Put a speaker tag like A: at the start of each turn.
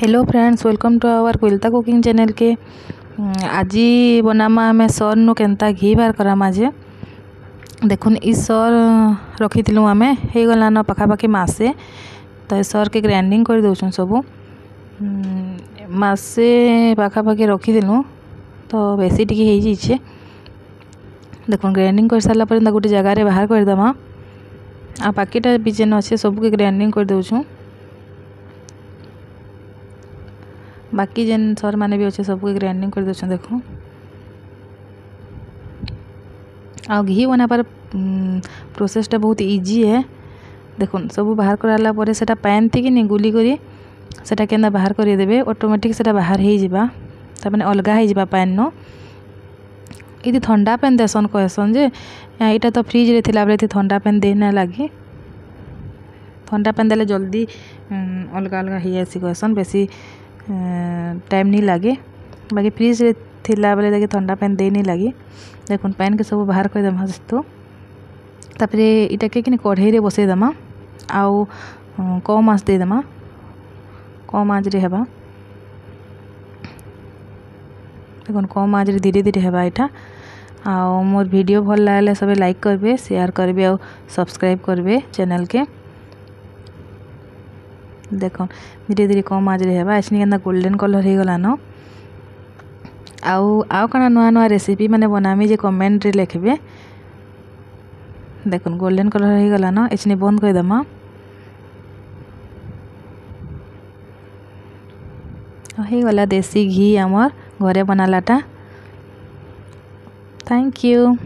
A: Hello friends, welcome to our कोइलता cooking channel के। आज बनामा आम सर नु केन्ता घी बाहर करामा जे देखुन ई सर रखी आम हो गलान पखापाखि मासे। तो सर के ग्राइंडिंग कर दौन सब मासे पखापाखि रखीदलु तो बेसी टी हो देख ग्राइंडिंग कर सारा गोटे जगार बाहर करदमा आ बाकीटा भी जेन अच्छे सबके ग्राइंडिंग कर दौछूँ। बाकी जेन सर माने भी अच्छे सबके ग्राइंडिंग कर दे देखो। आ घी बनाबार प्रोसेसटा बहुत इजी है। देखो सब बाहर कराला परे सेटा पैन थी कि गुली करी सेटा केना बाहर कर देबे ऑटोमेटिक सेटा बाहर हो जिबा त माने अलगा हो जिबा पैन नो। इति ठंडा पैन देसन कहसन जे एटा तो फ्रिज रे थिला बेले ठंडा पैन दे ना लागी। ठंडा पैन देले जल्दी अलगा अलगा हो आसी कहसन बेसी टाइम नहीं लगे। बाकी फ्रिज रे थिला बेले देखिए ठंडा पैन दे नहीं लगी। देखुन पैन के सब बाहर कर देमा तो तापरे इटा के कढ़ाई रे बसई देमा आउ कम आँच दे देमा कम आँच रे हेबा। देखुन कम आँच रे धीरे धीरे हेबा इटा। आउ मोर वीडियो भल लागले सब लाइक करबे शेयर करबे आउ सब्सक्राइब करबे चैनल के। देख धीरे धीरे कम आँच रे हेबा एसनी केना गोल्डन कलर हो गलान। आउ कना नुआ नुआ रेसिपी माने बनामी जे कमेंट रे लिखबे। देखुन गोल्डन कलर हो गलान एसनी बंद कर देमा। हो गला देसी घी आमर घरे बनालाटा। Thank you.